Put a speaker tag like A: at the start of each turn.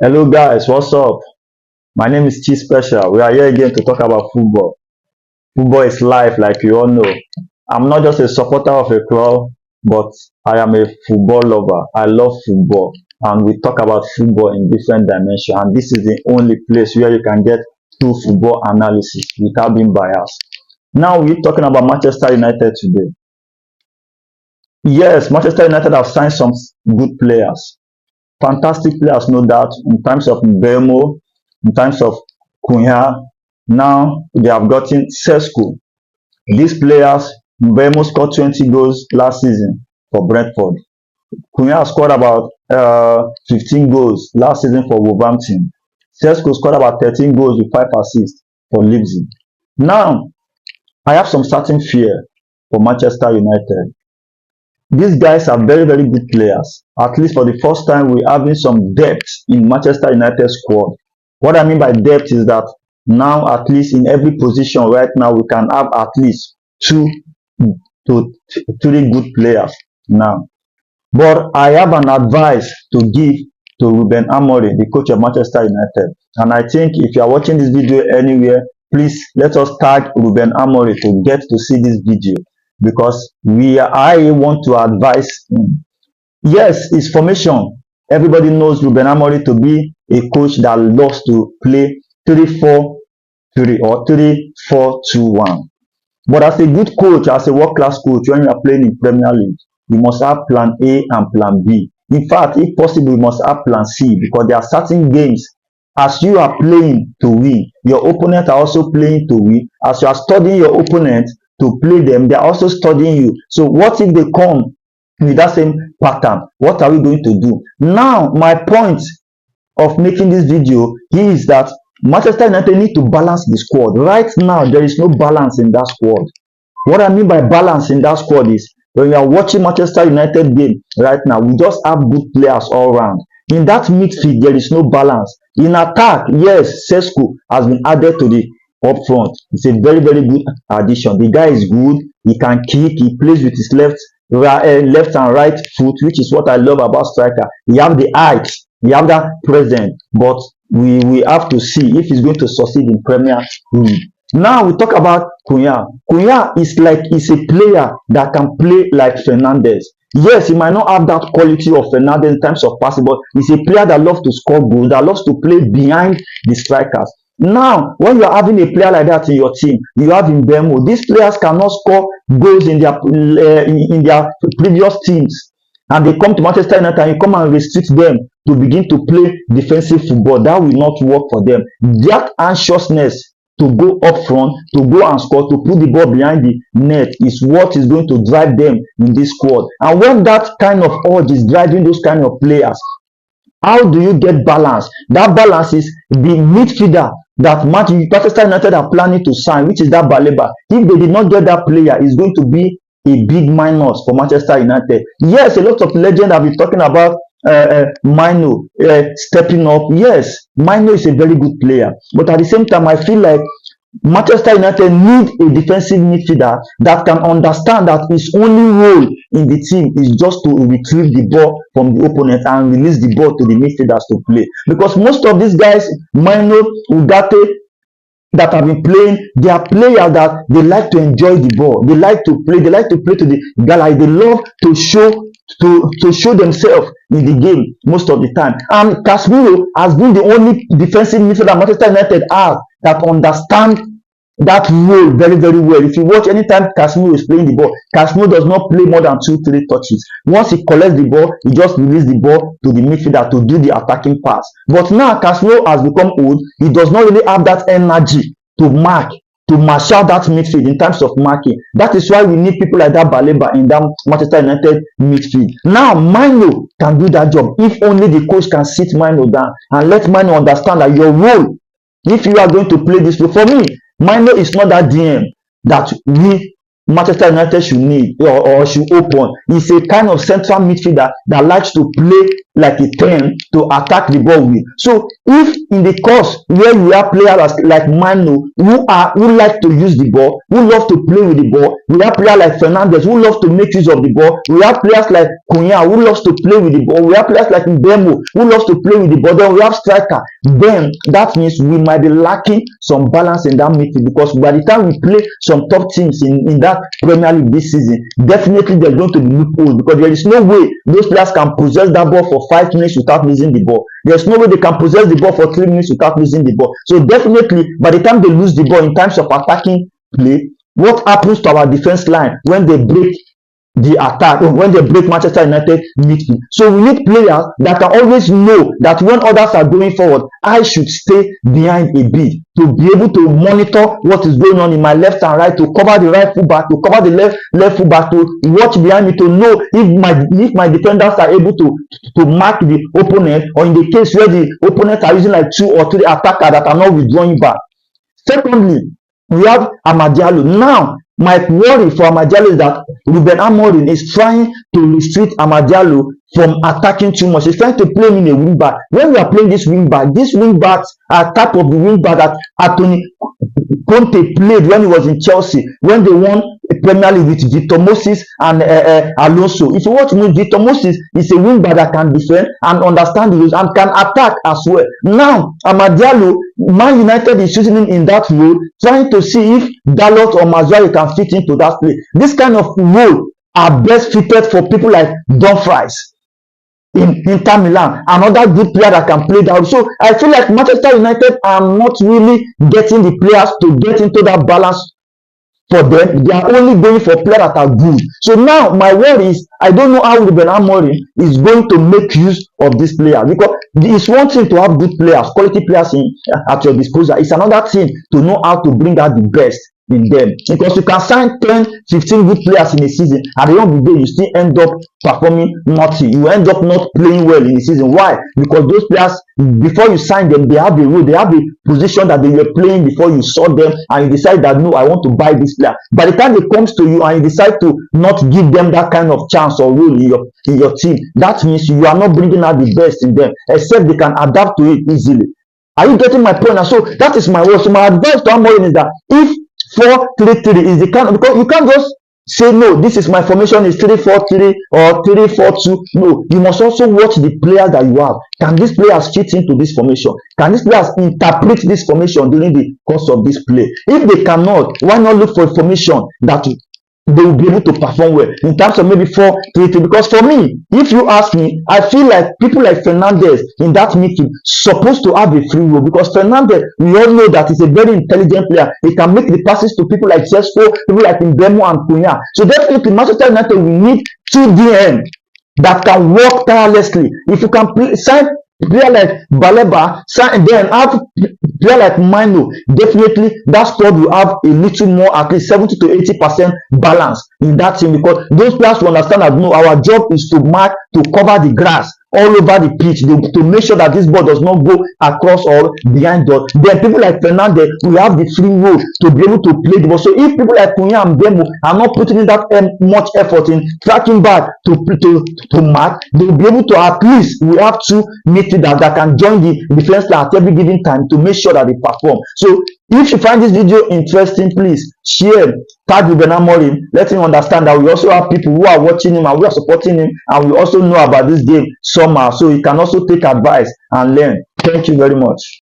A: Hello guys, what's up? My name is Chi Special. We are here again to talk about football. Football is life, like you all know. I'm not just a supporter of a club, but I am a football lover. I love football, and we talk about football in different dimensions. And this is the only place where you can get true football analysis without being biased. Now we're talking about Manchester United today. Yes, Manchester United have signed some good players, fantastic players, no doubt, in terms of Mbemo, in terms of Cunha. Now they have gotten Sesko. These players, Mbemo scored 20 goals last season for Brentford. Cunha scored about 15 goals last season for Wolverhampton. Sesko scored about 13 goals with 5 assists for Leipzig. Now, I have some certain fear for Manchester United. These guys are very, very good players. At least for the first time, we're having some depth in Manchester United squad. What I mean by depth is that now, at least in every position right now, we can have at least two to three good players now. But I have an advice to give to Ruben Amorim, the coach of Manchester United. And I think if you are watching this video anywhere, please let us tag Ruben Amorim to get to see this video because I want to advise him. Yes, it's formation. Everybody knows Ruben Amorim to be a coach that loves to play 3-4-3 or 3-4-2-1. But as a good coach, as a world-class coach, when you are playing in Premier League, you must have plan A and plan B. In fact, if possible, you must have plan C because there are certain games as you are playing to win, your opponent are also playing to win. As you are studying your opponent to play them, they are also studying you. So what if they come with that same pattern? What are we going to do? Now, my point of making this video is that Manchester United need to balance the squad. Right now, there is no balance in that squad. What I mean by balance in that squad is when you are watching Manchester United game right now, we just have good players all around. In that midfield, there is no balance. In attack, yes, Sesko has been added to the up front. It's a very, very good addition. The guy is good. He can kick. He plays with his left and right foot, which is what I love about striker. He have the height. He have that presence. But we have to see if he's going to succeed in Premier League. Now we talk about Cunha. Cunha is a player that can play like Fernandes. Yes, he might not have that quality of Fernandes in terms of passing, but he's a player that loves to score goals, that loves to play behind the strikers. Now, when you are having a player like that in your team, you have Mbemo. These players cannot score goals in their previous teams, and they come to Manchester United and you come and restrict them to begin to play defensive football. That will not work for them. That anxiousness to go up front, to go and score, to put the ball behind the net is what is going to drive them in this squad. And when that kind of urge is driving those kind of players, how do you get balance? That balance is the midfielder that Manchester United are planning to sign, which is that Baleba. If they did not get that player, it's going to be a big minus for Manchester United. Yes, a lot of legends have been talking about Mino stepping up. Yes, Mino is a very good player, but at the same time, I feel like Manchester United need a defensive midfielder that can understand that his only role in the team is just to retrieve the ball from the opponent and release the ball to the midfielders to play. Because most of these guys, Mino, Ugarte, that have been playing, they are players that they like to enjoy the ball. They like to play. They like to play to the gala. They love to show themselves in the game most of the time. And Casemiro has been the only defensive midfielder Manchester United has that understand that role very, very well. If you watch anytime Casemiro is playing the ball, Casemiro does not play more than 2-3 touches. Once he collects the ball, he just releases the ball to the midfielder to do the attacking pass. But now Casemiro has become old. He does not really have that energy to marshal that midfield in terms of marking. That is why we need people like that Baleba in that Manchester United midfield. Now Mino can do that job if only the coach can sit Mino down and let Mino understand that your role, if you are going to play this role, for me, Mino is not that DM that we Manchester United should need or should open. He's a kind of central midfielder that likes to play like a 10 to attack the ball with. So if in the course where you have players like Mano who like to use the ball, who love to play with the ball, we have players like Fernandez who love to make use of the ball, we have players like Cunha who loves to play with the ball, we have players like Mbemo who loves to play with the ball, then we have striker. Then that means we might be lacking some balance in that midfield, because by the time we play some top teams in that Premier League this season, definitely there's going to be loopholes, because there is no way those players can possess that ball for 5 minutes without losing the ball. There's no way they can possess the ball for 3 minutes without losing the ball. So definitely by the time they lose the ball in terms of attacking play, what happens to our defense line when they break the attack, when they break Manchester United midfield? So we need players that can always know that when others are going forward, I should stay behind a bit, to be able to monitor what is going on in my left and right, to cover the right fullback, to cover the left fullback, to watch behind me, to know if my defenders are able to mark the opponent, or in the case where the opponents are using like 2 or 3 attackers that are not withdrawing back. Secondly, we have Amad Diallo. Now, my worry for Amad Diallo is that Ruben Amorim is trying to restrict Amad Diallo from attacking too much. He's trying to play him in a wing back. When we are playing this wing back, these wing backs are type of the wing back that Anthony Conte played when he was in Chelsea, when they won Premier League with Victor Moses and Alonso. If you watch me, Victor Moses is a wing back that can defend and understand the rules and can attack as well. Now, Amad Diallo, Man United is using him in that role, trying to see if Dalot or Mazuari can fit into that play. This kind of role are best fitted for people like Dumfries in Inter Milan, another good player that can play that. So I feel like Manchester United are not really getting the players to get into that balance for them. They are only going for players that are good. So now my worry is, I don't know how Ruben Amorim is going to make use of this player, because it's one thing to have good players, quality players at your disposal. It's another thing to know how to bring out the best in them, because you can sign 10 15 good players in a season, at the end of the day you still end up performing nothing. You end up not playing well in the season. Why? Because those players, before you sign them, they have a role, they have a position that they were playing before you saw them, and you decide that no, I want to buy this player. By the time it comes to you and you decide to not give them that kind of chance or role in your team, that means you are not bringing out the best in them, except they can adapt to it easily. Are you getting my point? And so that is my word. So my advice to Amorim is that if 4-3-3 is the kind of, because you can't just say no, this is my formation is 3-4-3 or 3-4-2. No, you must also watch the players that you have. Can these players fit into this formation? Can these players interpret this formation during the course of this play? If they cannot, why not look for a formation that they will be able to perform well in terms of maybe 4-3-3? Because for me, if you ask me, I feel like people like Fernandez in that midfield supposed to have a free role, because Fernandez, we all know that he's a very intelligent player. He can make the passes to people like Cesco, people like Mbemo and Cunha. So definitely Manchester United will need 2 DM that can work tirelessly. If you can sign player like Baleba, and then have player like Mino, definitely that squad will have a little more, at least 70 to 80% balance in that team, because those players will understand that no, our job is to mark, to cover the grass all over the pitch, to make sure that this ball does not go across or behind us. Then people like Fernandez will have the free role to be able to play the ball. So if people like Cunha and Mbemo are not putting in that much effort in tracking back to mark, they will be able to, at least we have 2 midfielders that can join the defense line at every given time to make sure that they perform. So if you find this video interesting, please share, tag Ruben Amorim, let him understand that we also have people who are watching him and we are supporting him, and we also know about this game somehow, so he can also take advice and learn. Thank you very much.